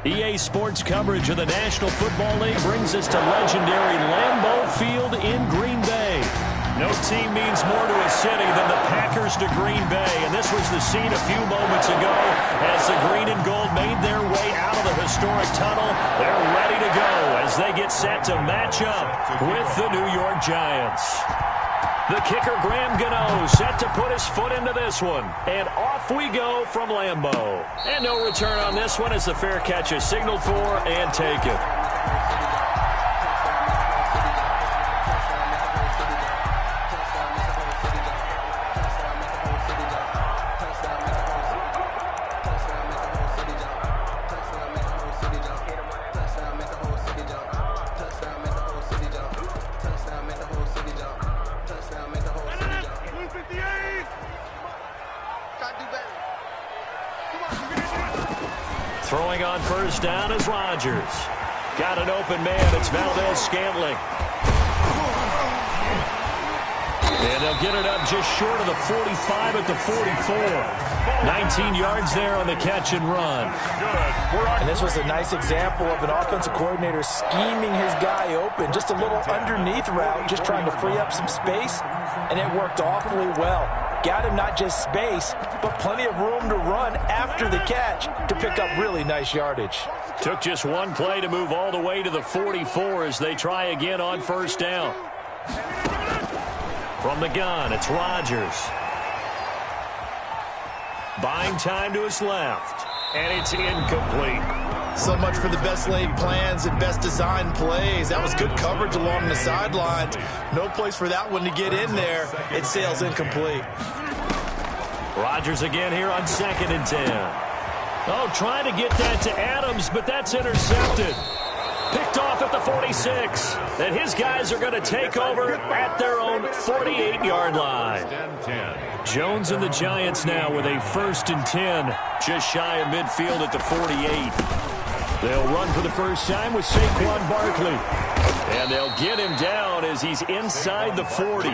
EA Sports coverage of the National Football League brings us to legendary Lambeau Field in Green Bay. No team means more to a city than the Packers to Green Bay, and this was the scene a few moments ago as the green and gold made their way out of the historic tunnel. They're ready to go as they get set to match up with the New York Giants. The kicker, Graham Gano, set to put his foot into this one. And off we go from Lambeau. And no return on this one as the fair catch is signaled for and taken. Throwing on first down is Rodgers. Got an open man. It's Valdes-Scantling. And they'll get it up just short of the 45 at the 44. 19 yards there on the catch and run. And this was a nice example of an offensive coordinator scheming his guy open. Just a little underneath route, just trying to free up some space. And it worked awfully well. Got him not just space, but plenty of room to run after the catch to pick up really nice yardage. Took just one play to move all the way to the 44 as they try again on first down. From the gun, it's Rodgers. Buying time to his left, and it's incomplete. So much for the best laid plans and best designed plays. That was good coverage along the sidelines. No place for that one to get in there. It sails incomplete. Rodgers again here on 2nd and 10. Oh, trying to get that to Adams, but that's intercepted. Picked off at the 46. And his guys are going to take over at their own 48-yard line. Jones and the Giants now with a 1st and 10, just shy of midfield at the 48. They'll run for the first time with Saquon Barkley. And they'll get him down as he's inside the 40.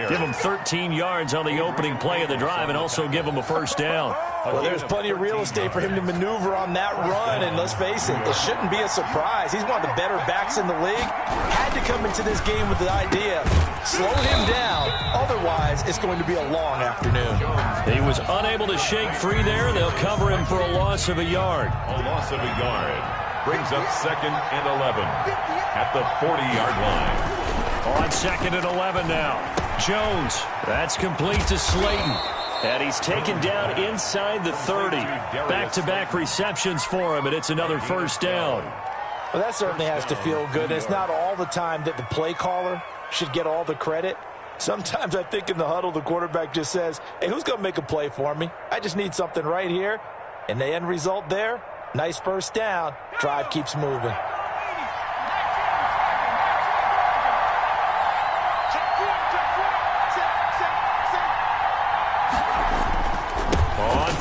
Give him 13 yards on the opening play of the drive and also give him a first down. Well, there's plenty of real estate for him to maneuver on that run, and let's face it, it shouldn't be a surprise. He's one of the better backs in the league. Had to come into this game with the idea, slow him down, otherwise it's going to be a long afternoon. He was unable to shake free there. They'll cover him for a loss of a yard. A loss of a yard brings up 2nd and 11 at the 40-yard line. On 2nd and 11 now. Jones, that's complete to Slayton. And he's taken down inside the 30. Back-to-back receptions for him, and it's another first down. Well, that certainly has to feel good. It's not all the time that the play caller should get all the credit. Sometimes I think in the huddle, the quarterback just says, hey, who's going to make a play for me? I just need something right here. And the end result there, nice first down. Drive keeps moving.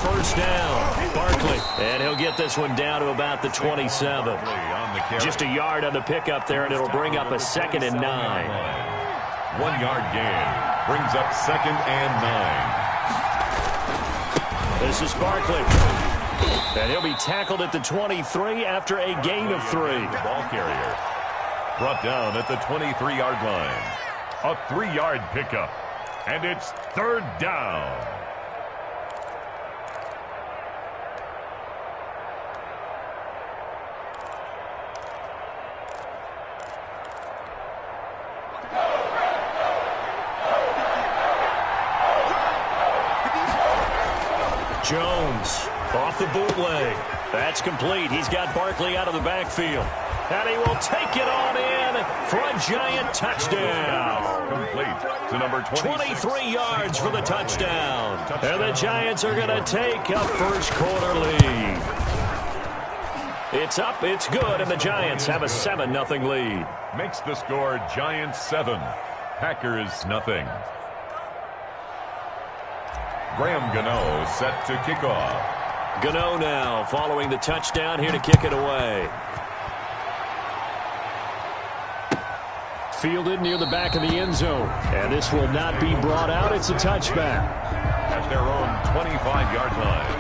First down, Barkley. And he'll get this one down to about the 27. Just a yard on the pickup there, and it'll bring up a 2nd and 9. 1 yard gain brings up 2nd and 9. This is Barkley. And he'll be tackled at the 23 after a gain of 3. The ball carrier brought down at the 23-yard line. A 3-yard pickup, and it's 3rd down. Jones off the bootleg. That's complete. He's got Barkley out of the backfield. And he will take it on in for a Giant touchdown. Complete to number 23 yards for the touchdown. And the Giants are going to take a first-quarter lead. It's up, it's good, and the Giants have a 7-0 lead. Makes the score Giants 7, Packers 0. Graham Gano set to kick off. Gano now following the touchdown here to kick it away. Fielded near the back of the end zone. And this will not be brought out. It's a touchback. At their own 25-yard line.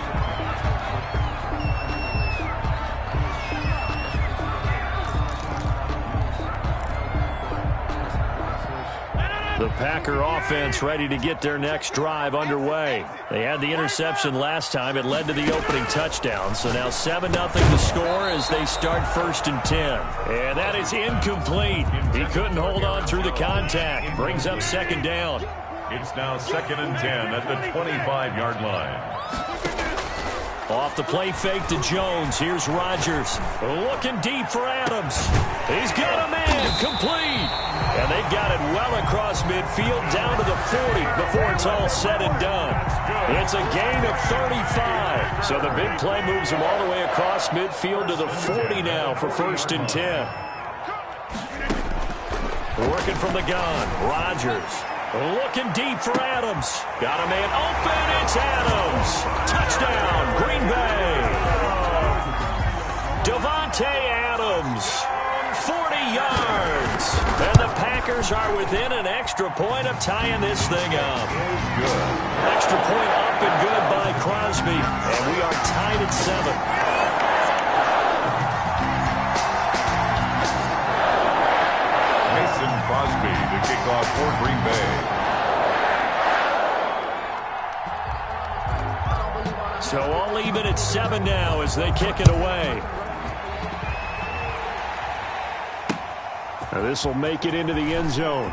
The Packer offense ready to get their next drive underway. They had the interception last time. It led to the opening touchdown. So now 7-0 to score as they start 1st and 10. And that is incomplete. He couldn't hold on through the contact. Brings up 2nd down. It's now 2nd and 10 at the 25-yard line. Off the play fake to Jones. Here's Rodgers. Looking deep for Adams. He's got a man. Complete. And they've got it well across midfield down to the 40 before it's all said and done. It's a gain of 35. So the big play moves him all the way across midfield to the 40 now for 1st and 10. Working from the gun. Rodgers. Looking deep for Adams. Got a man open. It's Adams. Touchdown, Green Bay. Davante Adams, 40 yards. And the Packers are within an extra point of tying this thing up. Extra point up and good by Crosby. And we are tied at 7. Crosby to kick off for Green Bay. So all even at 7 now as they kick it away. Now this will make it into the end zone.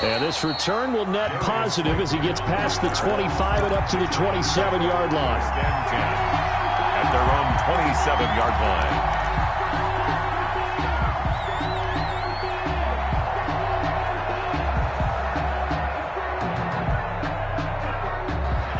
And this return will net positive as he gets past the 25 and up to the 27-yard line. At their own 27-yard line.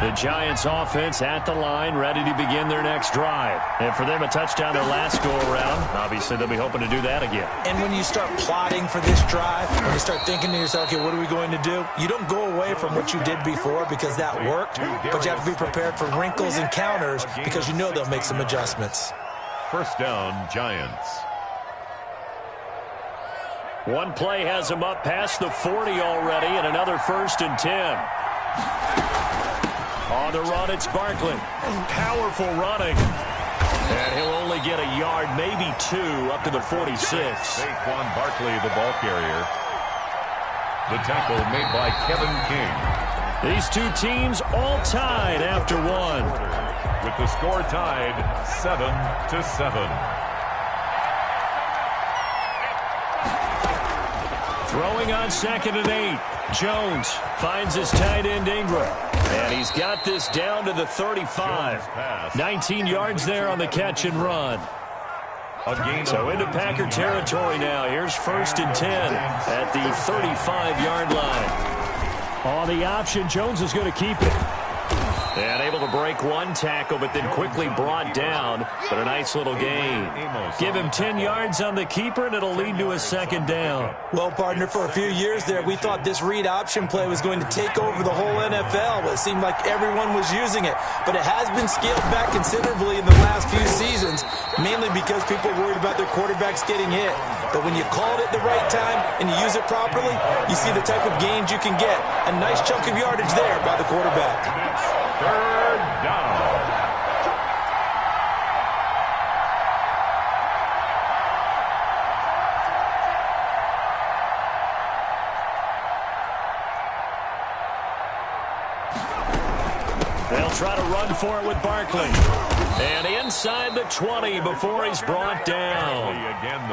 The Giants offense at the line, ready to begin their next drive. And for them, a touchdown their last go-around. Obviously, they'll be hoping to do that again. And when you start plotting for this drive, when you start thinking to yourself, okay, what are we going to do? You don't go away from what you did before because that worked, but you have to be prepared for wrinkles and counters because you know they'll make some adjustments. 1st down, Giants. One play has him up past the 40 already, and another 1st and 10. On the run, it's Barkley. Powerful running. And he'll only get a yard, maybe 2, up to the 46. Saquon Barkley, the ball carrier. The tackle made by Kevin King. These two teams all tied after 1. With the score tied 7-7. Throwing on 2nd and 8. Jones finds his tight end Ingram. And he's got this down to the 35. 19 yards there on the catch and run. So into Packer territory now. Here's 1st and 10 at the 35-yard line. On the option, Jones is going to keep it. And able to break one tackle, but then quickly brought down. But a nice little gain. Give him 10 yards on the keeper, and it'll lead to a 2nd down. Well, partner, for a few years there, we thought this read option play was going to take over the whole NFL. It seemed like everyone was using it. But it has been scaled back considerably in the last few seasons, mainly because people are worried about their quarterbacks getting hit. But when you call it at the right time and you use it properly, you see the type of gains you can get. A nice chunk of yardage there by the quarterback. 3rd down. They'll try to run for it with Barkley. And inside the 20 before he's brought down.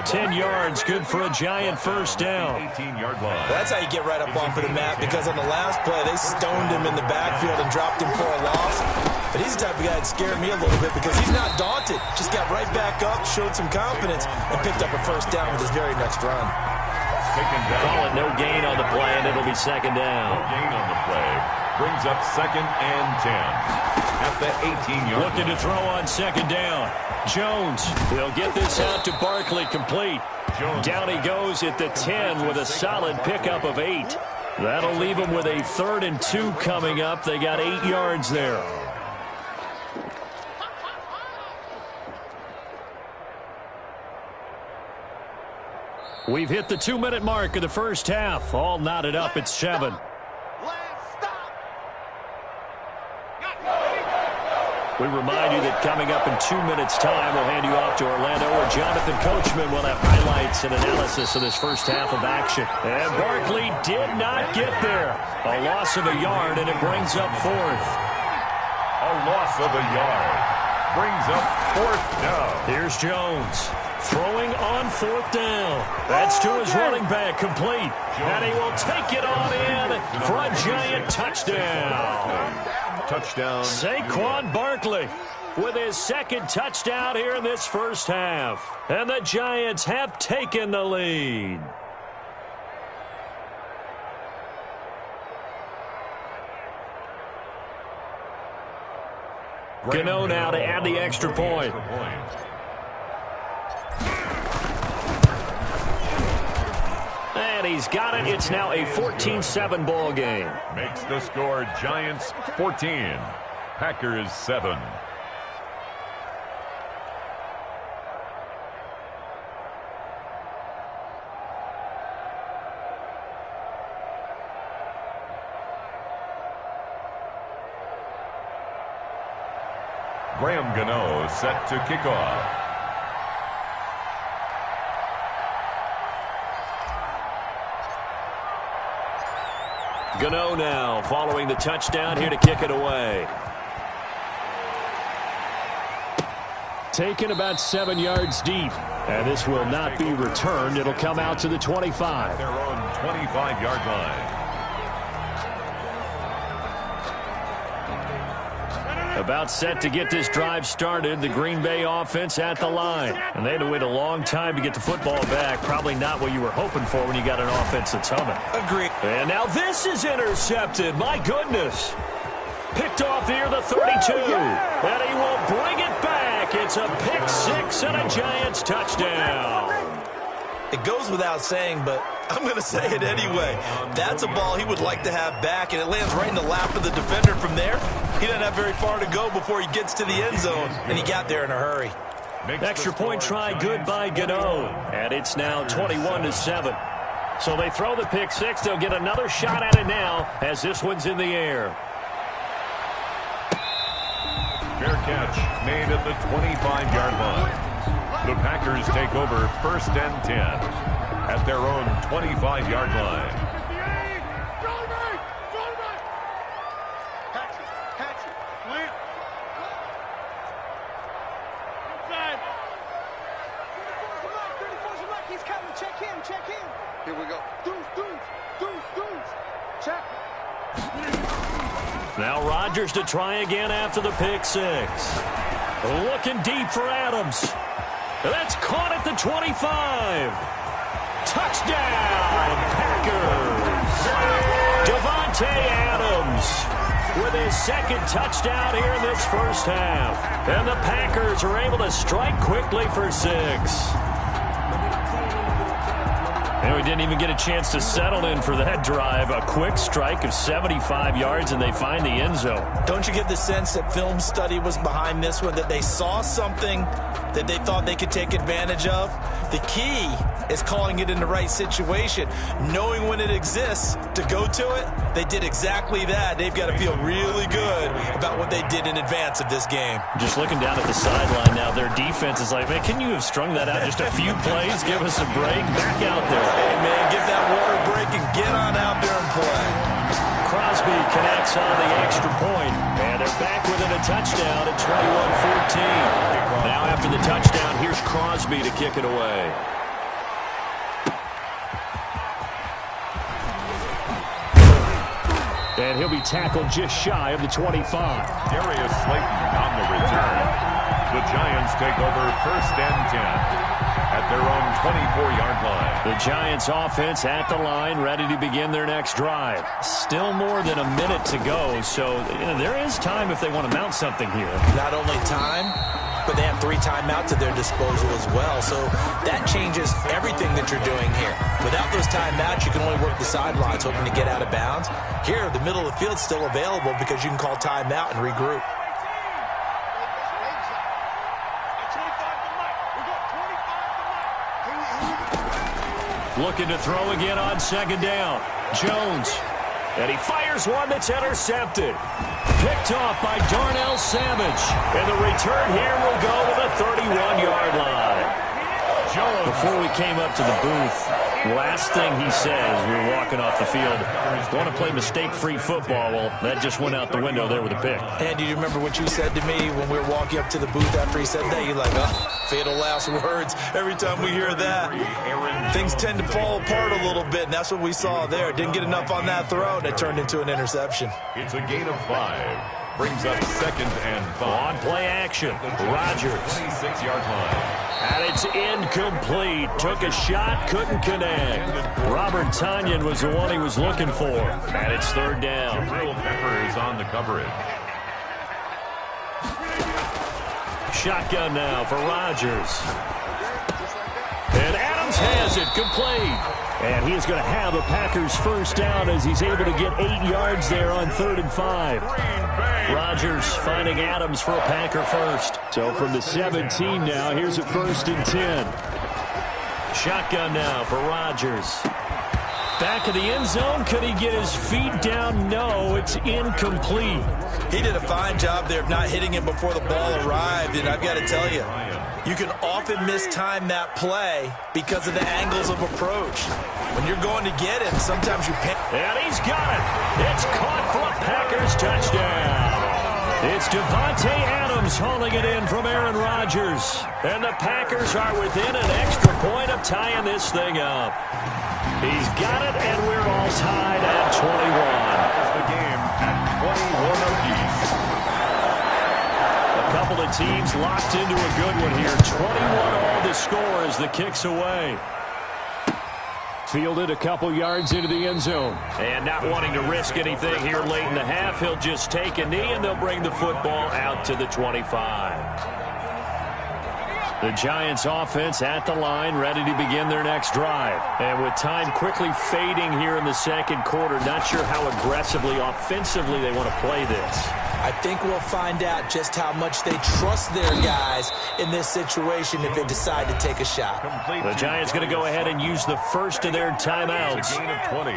10 yards, good for a Giant 1st down. 18-yard line. That's how you get right up onto the map, because on the last play, they stoned him in the backfield and dropped him for a loss. But he's the type of guy that scared me a little bit because he's not daunted. Just got right back up, showed some confidence, and picked up a 1st down with his very next run. Call it no gain on the play, and it'll be 2nd down. No gain on the play. Brings up 2nd and 10 at the 18-yard line. Looking to throw on 2nd down. Jones, he'll get this out to Barkley, complete. Down he goes at the 10 with a solid pickup of 8. That'll leave him with a 3rd and 2 coming up. They got 8 yards there. We've hit the 2-minute mark of the first half. All knotted up at 7. We remind you that coming up in 2 minutes' time, we'll hand you off to Orlando, where Jonathan Coachman will have highlights and analysis of this first half of action. And Barkley did not get there. A loss of a yard, and it brings up fourth. A loss of a yard brings up fourth down. Here's Jones throwing on fourth down. That's to his running back, complete. And he will take it on in for a giant touchdown. Touchdown. Saquon Barkley with his second touchdown here in this first half. And the Giants have taken the lead. Gano now to add the extra point. And he's got it. It's now a 14-7 ball game. Makes the score Giants 14, Packers 7. Graham Gano set to kick off. Gano now following the touchdown here to kick it away. Taken about 7 yards deep. And this will not be returned. It'll come out to the 25. Their own 25-yard line. About set to get this drive started. The Green Bay offense at the line. And they had to wait a long time to get the football back. Probably not what you were hoping for when you got an offense that's humming. Agreed. And now this is intercepted. My goodness. Picked off near the 32. And he will bring it back. It's a pick six and a Giants touchdown. It goes without saying, but I'm going to say it anyway. That's a ball he would like to have back, and it lands right in the lap of the defender from there. He doesn't have very far to go before he gets to the end zone, and he got there in a hurry. Extra point try good by Gano. And it's now 21-7. So they throw the pick six. They'll get another shot at it now as this one's in the air. Fair catch made at the 25-yard line. The Packers take over first and 10 at their own 25-yard line. He's coming. Check him. Check him. Here we go. Deuce. Check. Now Rodgers to try again after the pick six. Looking deep for Adams. That's caught at the 25. Touchdown, Packers. Davante Adams with his second touchdown here in this first half. And the Packers are able to strike quickly for six. And we didn't even get a chance to settle in for that drive. A quick strike of 75 yards, and they find the end zone. Don't you get the sense that film study was behind this one, that they saw something that they thought they could take advantage of? The key is calling it in the right situation, knowing when it exists to go to it. They did exactly that. They've got to feel really good about what they did in advance of this game. Just looking down at the sideline now, their defense is like, man, can you have strung that out just a few plays? Give us a break. Back out there. Hey, man, give that water a break and get on out there and play. Crosby connects on the extra point, and they're back within a touchdown at 21-14. Now after the touchdown, here's Crosby to kick it away. And he'll be tackled just shy of the 25. Darius Slayton on the return. The Giants take over first and 10 at their own 24-yard line. The Giants offense at the line, ready to begin their next drive. Still more than a minute to go, so there is time if they want to mount something here. Not only time, but they have 3 timeouts at their disposal as well. So that changes everything that you're doing here. Without those timeouts, you can only work the sidelines, hoping to get out of bounds. Here, the middle of the field's still available because you can call timeout and regroup. Looking to throw again on second down. Jones And he fires one that's intercepted. Picked off by Darnell Savage. And the return here will go to the 31-yard line. Before we came up to the booth, last thing he said as we were walking off the field, want to play mistake-free football. Well, that just went out the window there with a pick. And do you remember what you said to me when we were walking up to the booth after he said that? You're like, oh, fatal last words. Every time we hear that, things tend to fall apart a little bit, and that's what we saw there. Didn't get enough on that throw, and it turned into an interception. It's a gain of 5. Brings up 2nd and 5. On play action, Rodgers. 26-yard line. And it's incomplete. Took a shot, couldn't connect. Robert Tonyan was the one he was looking for. And it's 3rd down. Jabril Peppers on the coverage. Shotgun now for Rodgers. And Adams has it, complete. And he is going to have a Packers first down as he's able to get 8 yards there on 3rd and 5. Rodgers finding Adams for a Packer first. So from the 17 now, here's a 1st and 10. Shotgun now for Rodgers. Back of the end zone. Could he get his feet down? No, it's incomplete. He did a fine job there of not hitting him before the ball arrived, and I've got to tell you, you can often mistime that play because of the angles of approach. When you're going to get him, sometimes you panic. And he's got it. It's caught for a Packers touchdown. It's Devontae Adams hauling it in from Aaron Rodgers. And the Packers are within an extra point of tying this thing up. He's got it, and we're all tied at 21. The game at 21 apiece. A couple of teams locked into a good one here. 21-all the score as the kick's away. Fielded a couple yards into the end zone. And not wanting to risk anything here late in the half, he'll just take a knee, and they'll bring the football out to the 25. The Giants offense at the line, ready to begin their next drive. And with time quickly fading here in the second quarter, not sure how aggressively, offensively they want to play this. I think we'll find out just how much they trust their guys in this situation if they decide to take a shot. The Giants going to go ahead and use the first of their timeouts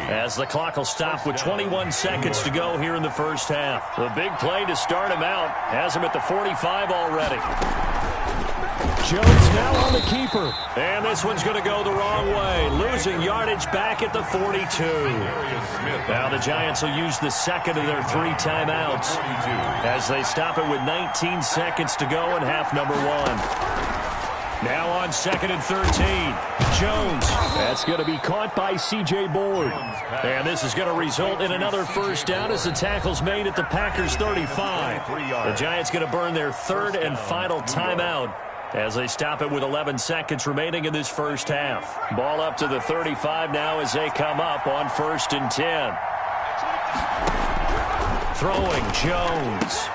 as the clock will stop with 21 seconds to go here in the first half. The big play to start him out has him at the 45 already. Jones now on the keeper. And this one's going to go the wrong way. Losing yardage back at the 42. Now the Giants will use the second of their 3 timeouts as they stop it with 19 seconds to go in half number 1. Now on 2nd and 13. Jones. That's going to be caught by C.J. Board. And this is going to result in another first down as the tackle's made at the Packers 35. The Giants going to burn their 3rd and final timeout as they stop it with 11 seconds remaining in this first half. Ball up to the 35 now as they come up on 1st and 10. Throwing Jones.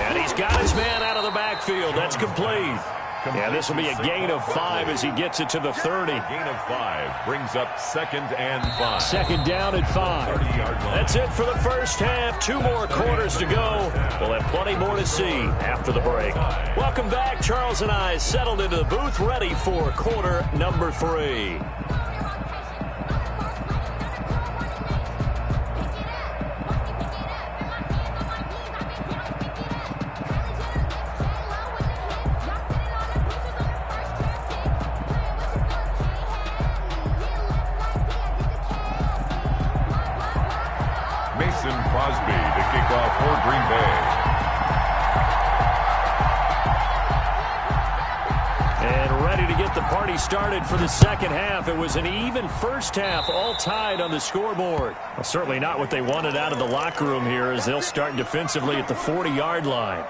And he's got his man out of the backfield. That's complete. Yeah, this will be a gain of 5 as he gets it to the 30. Gain of 5 brings up 2nd and 5. 2nd down at 5. That's it for the first half. 2 more quarters to go. We'll have plenty more to see after the break. Welcome back. Charles and I settled into the booth, ready for quarter number 3. Crosby to kick off for Green Bay. And ready to get the party started for the second half. It was an even first half, all tied on the scoreboard. Well, certainly not what they wanted out of the locker room here as they'll start defensively at the 40-yard line.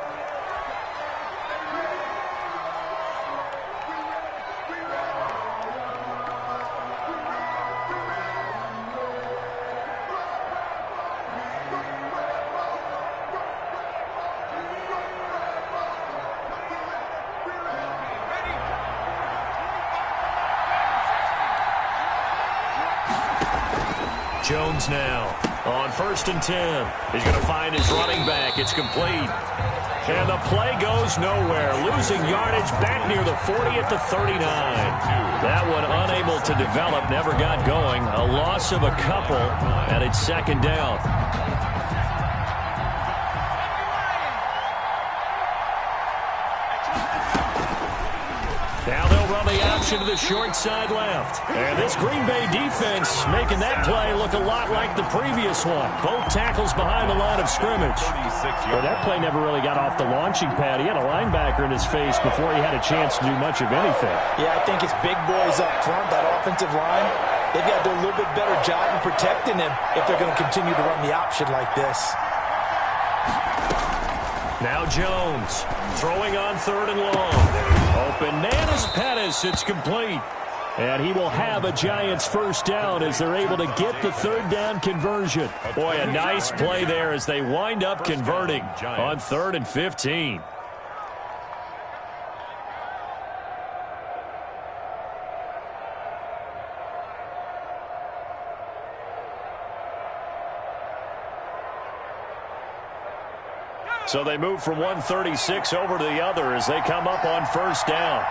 Jones now on 1st and 10. He's going to find his running back. It's complete. And the play goes nowhere. Losing yardage back near the 40 at the 39. That one unable to develop, never got going. A loss of a couple, and it's second down. Now they'll run the option to the short side left. And this Green Bay defense making that play look a lot like the previous one. Both tackles behind the line of scrimmage. Well, that play never really got off the launching pad. He had a linebacker in his face before he had a chance to do much of anything. Yeah, I think it's big boys up front, that offensive line. They've got to do a little bit better job in protecting him if they're going to continue to run the option like this. Now Jones throwing on 3rd and long. Bananas Pettis, it's complete. And he will have a Giants first down as they're able to get the 3rd down conversion. Boy, a nice play there as they wind up converting on 3rd and 15. So they move from 136 over to the other as they come up on first down.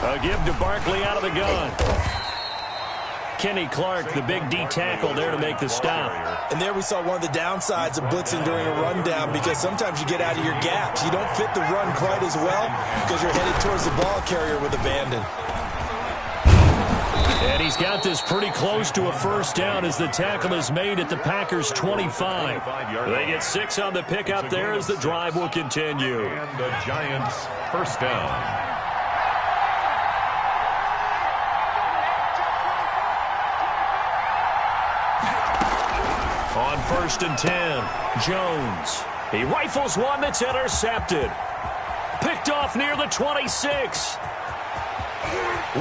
A give to Barkley out of the gun. Kenny Clark, the big D tackle there to make the stop. And there we saw one of the downsides of blitzing during a rundown, because sometimes you get out of your gaps. You don't fit the run quite as well because you're headed towards the ball carrier with abandon. And he's got this pretty close to a first down as the tackle is made at the Packers' 25. They get 6 on the pickup there as the drive will continue. And the Giants first down. On 1st and 10, Jones. He rifles one that's intercepted. Picked off near the 26.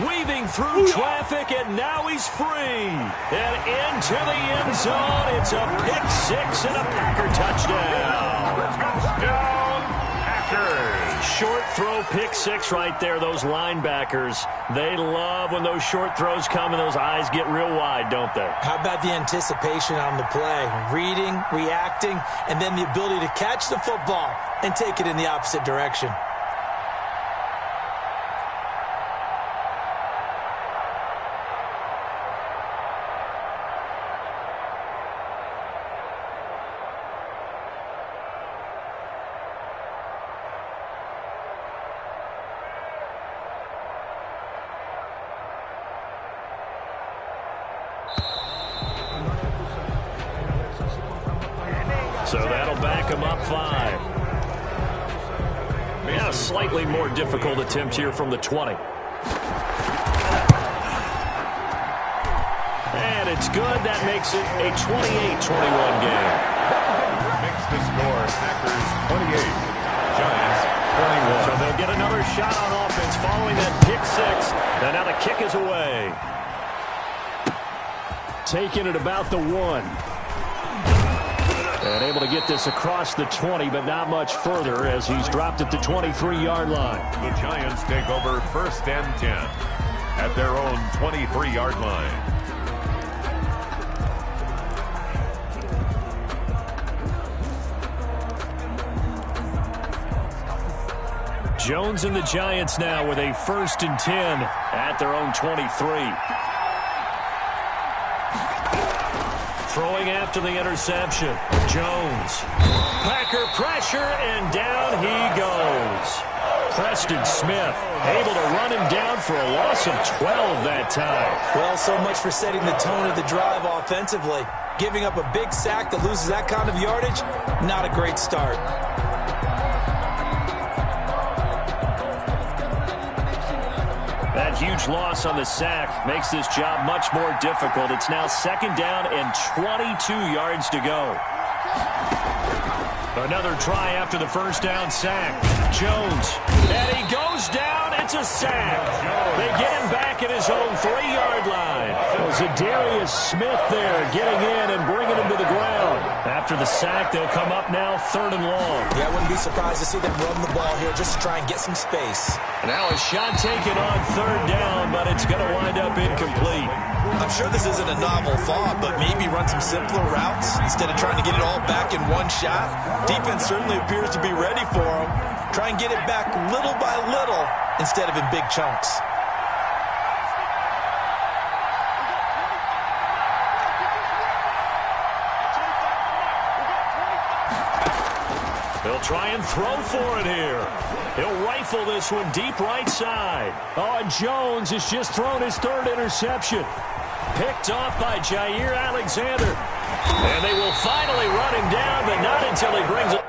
Weaving through traffic, and now he's free. And into the end zone. It's a pick 6 and a Packer touchdown. Touchdown, Packers. Short throw pick 6 right there. Those linebackers, they love when those short throws come and those eyes get real wide, don't they? How about the anticipation on the play? Reading, reacting, and then the ability to catch the football and take it in the opposite direction. So that'll back him up 5. Yeah, a slightly more difficult attempt here from the 20. And it's good. That makes it a 28-21 game. Makes the score Packers 28, Giants 21. So they'll get another shot on offense following that pick 6. And now the kick is away. Taking it about the 1. And able to get this across the 20, but not much further as he's dropped at the 23-yard line. The Giants take over 1st and 10 at their own 23-yard line. Jones and the Giants now with a 1st and 10 at their own 23. Throwing after the interception. Jones. Packer pressure, and down he goes. Preston Smith able to run him down for a loss of 12 that time. Well, so much for setting the tone of the drive offensively. Giving up a big sack that loses that kind of yardage, not a great start. That huge loss on the sack makes this job much more difficult. It's now 2nd down and 22 yards to go. Another try after the first down sack. Jones. And he goes down. It's a sack. They get him back at his own 3-yard line. Zadarius Smith there getting in and bringing him to the ground. After the sack, they'll come up now 3rd and long. Yeah, I wouldn't be surprised to see them run the ball here just to try and get some space. Now a shot taken on 3rd down, but it's going to wind up incomplete. I'm sure this isn't a novel thought, but maybe run some simpler routes instead of trying to get it all back in one shot. Defense certainly appears to be ready for them. Try and get it back little by little instead of in big chunks. He'll try and throw for it here. He'll rifle this one deep right side. Oh, and Jones has just thrown his 3rd interception. Picked off by Jair Alexander. And they will finally run him down, but not until he brings it.